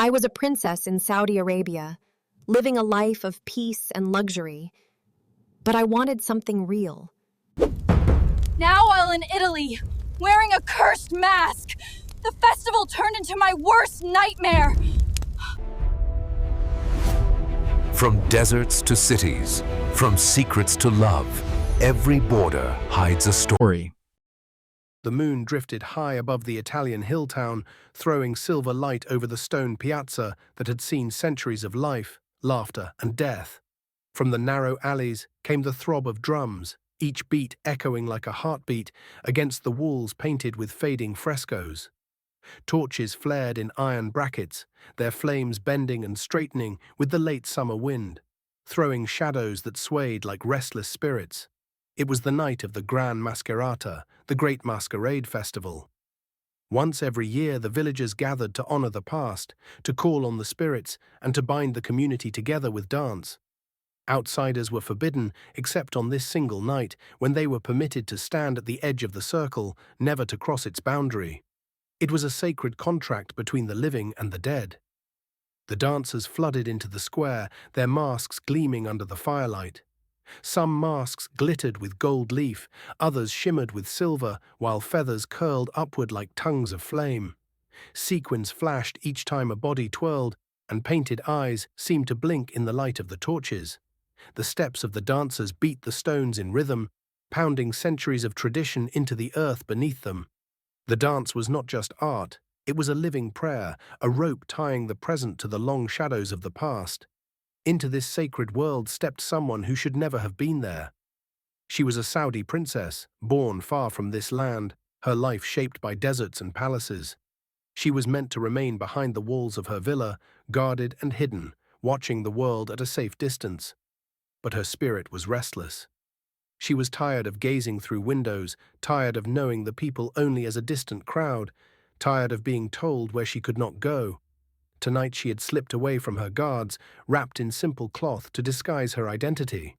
I was a princess in Saudi Arabia, living a life of peace and luxury, but I wanted something real. Now while in Italy, wearing a cursed mask, the festival turned into my worst nightmare. From deserts to cities, from secrets to love, every border hides a story. The moon drifted high above the Italian hill town, throwing silver light over the stone piazza that had seen centuries of life, laughter, and death. From the narrow alleys came the throb of drums, each beat echoing like a heartbeat against the walls painted with fading frescoes. Torches flared in iron brackets, their flames bending and straightening with the late summer wind, throwing shadows that swayed like restless spirits. It was the night of the Gran Mascherata, the great masquerade festival. Once every year, the villagers gathered to honor the past, to call on the spirits, and to bind the community together with dance. Outsiders were forbidden, except on this single night, when they were permitted to stand at the edge of the circle, never to cross its boundary. It was a sacred contract between the living and the dead. The dancers flooded into the square, their masks gleaming under the firelight. Some masks glittered with gold leaf, others shimmered with silver, while feathers curled upward like tongues of flame. Sequins flashed each time a body twirled, and painted eyes seemed to blink in the light of the torches. The steps of the dancers beat the stones in rhythm, pounding centuries of tradition into the earth beneath them. The dance was not just art, it was a living prayer, a rope tying the present to the long shadows of the past. Into this sacred world stepped someone who should never have been there. She was a Saudi princess, born far from this land, her life shaped by deserts and palaces. She was meant to remain behind the walls of her villa, guarded and hidden, watching the world at a safe distance. But her spirit was restless. She was tired of gazing through windows, tired of knowing the people only as a distant crowd, tired of being told where she could not go. Tonight she had slipped away from her guards, wrapped in simple cloth to disguise her identity.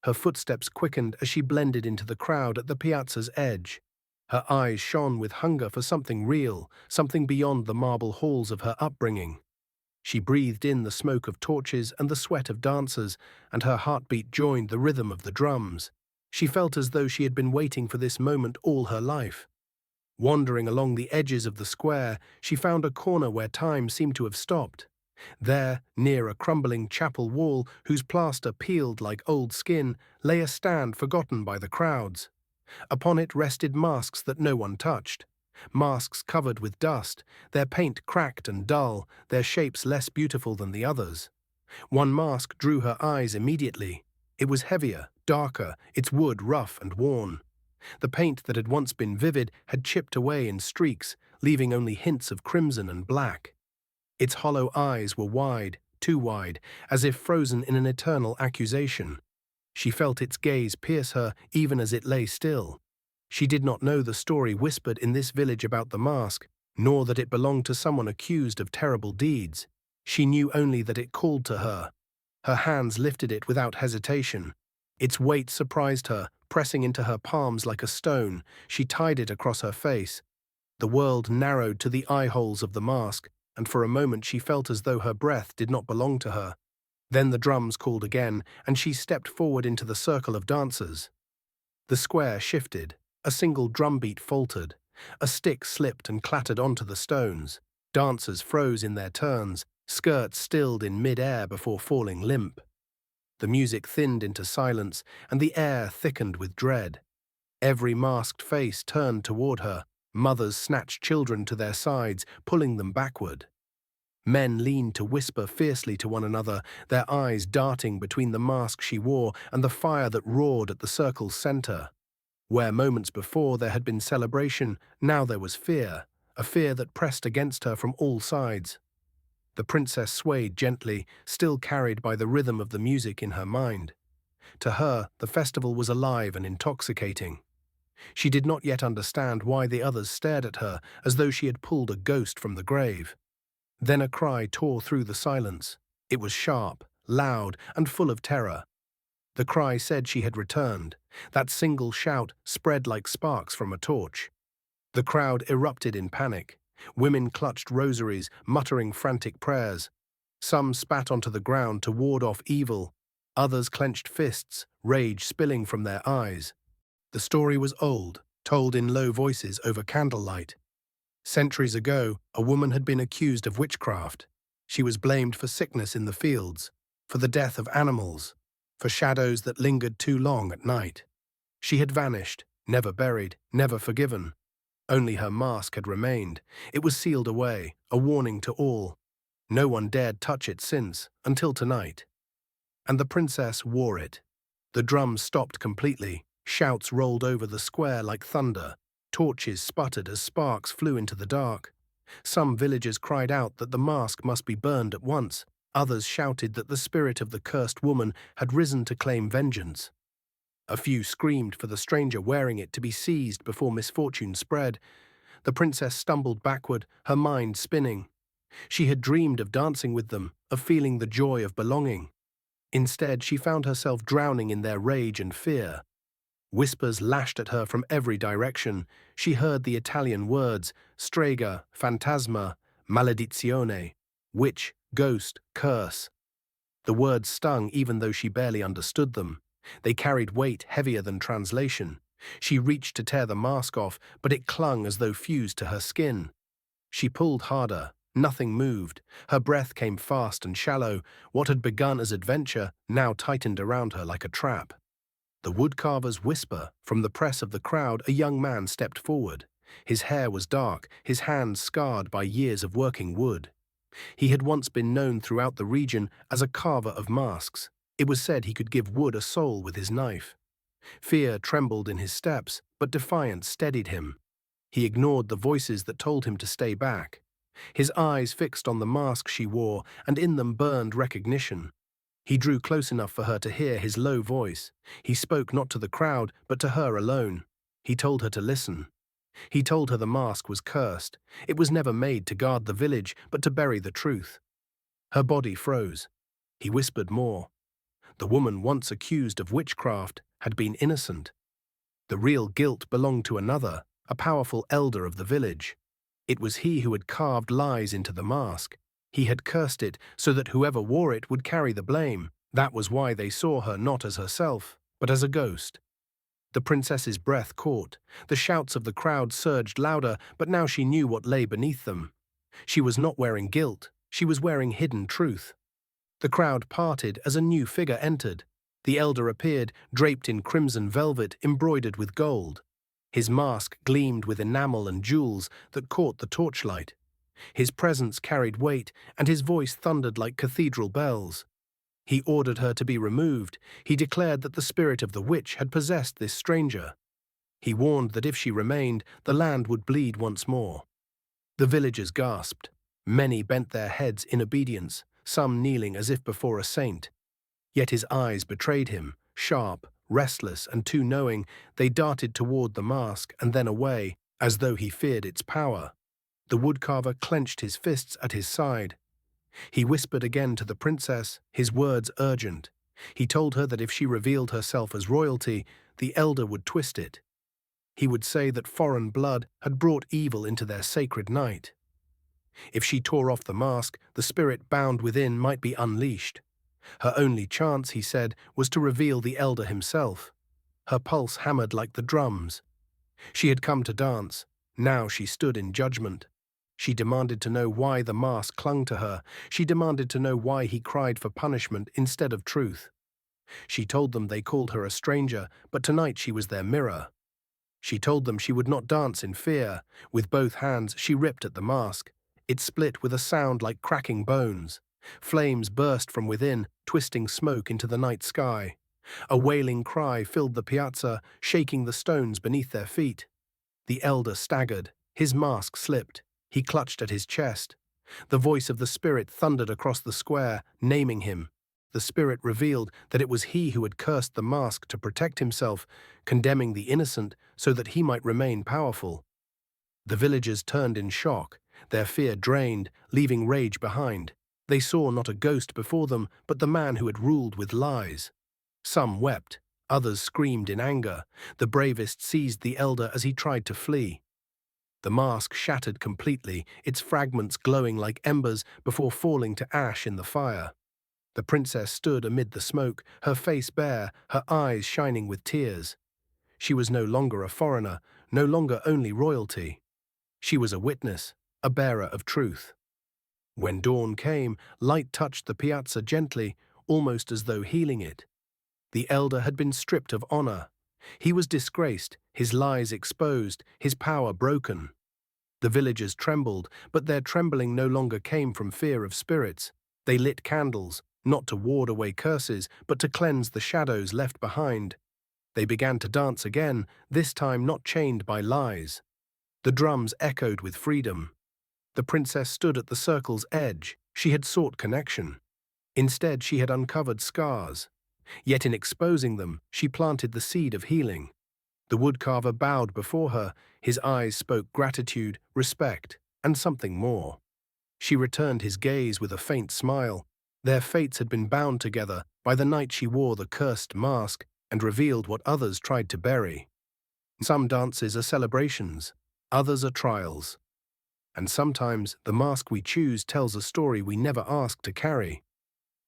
Her footsteps quickened as she blended into the crowd at the piazza's edge. Her eyes shone with hunger for something real, something beyond the marble halls of her upbringing. She breathed in the smoke of torches and the sweat of dancers, and her heartbeat joined the rhythm of the drums. She felt as though she had been waiting for this moment all her life. Wandering along the edges of the square, she found a corner where time seemed to have stopped. There, near a crumbling chapel wall whose plaster peeled like old skin, lay a stand forgotten by the crowds. Upon it rested masks that no one touched. Masks covered with dust, their paint cracked and dull, their shapes less beautiful than the others. One mask drew her eyes immediately. It was heavier, darker, its wood rough and worn. The paint that had once been vivid had chipped away in streaks, leaving only hints of crimson and black. Its hollow eyes were wide, too wide, as if frozen in an eternal accusation. She felt its gaze pierce her even as it lay still. She did not know the story whispered in this village about the mask, nor that it belonged to someone accused of terrible deeds. She knew only that it called to her. Her hands lifted it without hesitation. Its weight surprised her, pressing into her palms like a stone. She tied it across her face. The world narrowed to the eye holes of the mask, and for a moment she felt as though her breath did not belong to her. Then the drums called again, and she stepped forward into the circle of dancers. The square shifted. A single drumbeat faltered. A stick slipped and clattered onto the stones. Dancers froze in their turns, skirts stilled in mid-air before falling limp. The music thinned into silence, and the air thickened with dread. Every masked face turned toward her. Mothers snatched children to their sides, pulling them backward. Men leaned to whisper fiercely to one another, their eyes darting between the mask she wore and the fire that roared at the circle's center. Where moments before there had been celebration, now there was fear, a fear that pressed against her from all sides. The princess swayed gently, still carried by the rhythm of the music in her mind. To her, the festival was alive and intoxicating. She did not yet understand why the others stared at her as though she had pulled a ghost from the grave. Then a cry tore through the silence. It was sharp, loud, and full of terror. The cry said she had returned. That single shout spread like sparks from a torch. The crowd erupted in panic. Women clutched rosaries, muttering frantic prayers. Some spat onto the ground to ward off evil. Others clenched fists, rage spilling from their eyes. The story was old, told in low voices over candlelight. Centuries ago, a woman had been accused of witchcraft. She was blamed for sickness in the fields, for the death of animals, for shadows that lingered too long at night. She had vanished, never buried, never forgiven. Only her mask had remained. It was sealed away, a warning to all. No one dared touch it since, until tonight. And the princess wore it. The drums stopped completely. Shouts rolled over the square like thunder. Torches sputtered as sparks flew into the dark. Some villagers cried out that the mask must be burned at once. Others shouted that the spirit of the cursed woman had risen to claim vengeance. A few screamed for the stranger wearing it to be seized before misfortune spread. The princess stumbled backward, her mind spinning. She had dreamed of dancing with them, of feeling the joy of belonging. Instead, she found herself drowning in their rage and fear. Whispers lashed at her from every direction. She heard the Italian words, strega, fantasma, maledizione, witch, ghost, curse. The words stung even though she barely understood them. They carried weight heavier than translation. She reached to tear the mask off, but it clung as though fused to her skin. She pulled harder. Nothing moved. Her breath came fast and shallow. What had begun as adventure now tightened around her like a trap. The woodcarver's whisper. From the press of the crowd, a young man stepped forward. His hair was dark, his hands scarred by years of working wood. He had once been known throughout the region as a carver of masks. It was said he could give wood a soul with his knife. Fear trembled in his steps, but defiance steadied him. He ignored the voices that told him to stay back. His eyes fixed on the mask she wore, and in them burned recognition. He drew close enough for her to hear his low voice. He spoke not to the crowd, but to her alone. He told her to listen. He told her the mask was cursed. It was never made to guard the village, but to bury the truth. Her body froze. He whispered more. The woman once accused of witchcraft had been innocent. The real guilt belonged to another, a powerful elder of the village. It was he who had carved lies into the mask. He had cursed it so that whoever wore it would carry the blame. That was why they saw her not as herself, but as a ghost. The princess's breath caught. The shouts of the crowd surged louder, but now she knew what lay beneath them. She was not wearing guilt. She was wearing hidden truth. The crowd parted as a new figure entered. The elder appeared, draped in crimson velvet embroidered with gold. His mask gleamed with enamel and jewels that caught the torchlight. His presence carried weight, and his voice thundered like cathedral bells. He ordered her to be removed. He declared that the spirit of the witch had possessed this stranger. He warned that if she remained, the land would bleed once more. The villagers gasped. Many bent their heads in obedience, some kneeling as if before a saint. Yet his eyes betrayed him, sharp, restless, and too knowing. They darted toward the mask and then away, as though he feared its power. The woodcarver clenched his fists at his side. He whispered again to the princess, his words urgent. He told her that if she revealed herself as royalty, the elder would twist it. He would say that foreign blood had brought evil into their sacred night. If she tore off the mask, the spirit bound within might be unleashed. Her only chance, he said, was to reveal the elder himself. Her pulse hammered like the drums. She had come to dance. Now she stood in judgment. She demanded to know why the mask clung to her. She demanded to know why he cried for punishment instead of truth. She told them they called her a stranger, but tonight she was their mirror. She told them she would not dance in fear. With both hands she ripped at the mask. It split with a sound like cracking bones. Flames burst from within, twisting smoke into the night sky. A wailing cry filled the piazza, shaking the stones beneath their feet. The elder staggered. His mask slipped. He clutched at his chest. The voice of the spirit thundered across the square, naming him. The spirit revealed that it was he who had cursed the mask to protect himself, condemning the innocent so that he might remain powerful. The villagers turned in shock, their fear drained, leaving rage behind. They saw not a ghost before them, but the man who had ruled with lies. Some wept, others screamed in anger. The bravest seized the elder as he tried to flee. The mask shattered completely, its fragments glowing like embers before falling to ash in the fire. The princess stood amid the smoke, her face bare, her eyes shining with tears. She was no longer a foreigner, no longer only royalty. She was a witness, a bearer of truth. When dawn came, light touched the piazza gently, almost as though healing it. The elder had been stripped of honor. He was disgraced, his lies exposed, his power broken. The villagers trembled, but their trembling no longer came from fear of spirits. They lit candles, not to ward away curses, but to cleanse the shadows left behind. They began to dance again, this time not chained by lies. The drums echoed with freedom. The princess stood at the circle's edge. She had sought connection. Instead, she had uncovered scars. Yet in exposing them, she planted the seed of healing. The woodcarver bowed before her. His eyes spoke gratitude, respect, and something more. She returned his gaze with a faint smile. Their fates had been bound together by the night she wore the cursed mask and revealed what others tried to bury. Some dances are celebrations, others are trials. And sometimes the mask we choose tells a story we never asked to carry.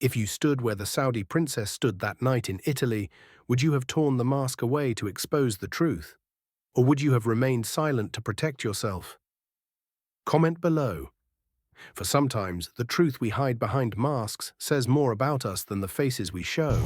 If you stood where the Saudi princess stood that night in Italy, would you have torn the mask away to expose the truth? Or would you have remained silent to protect yourself? Comment below. For sometimes, the truth we hide behind masks says more about us than the faces we show.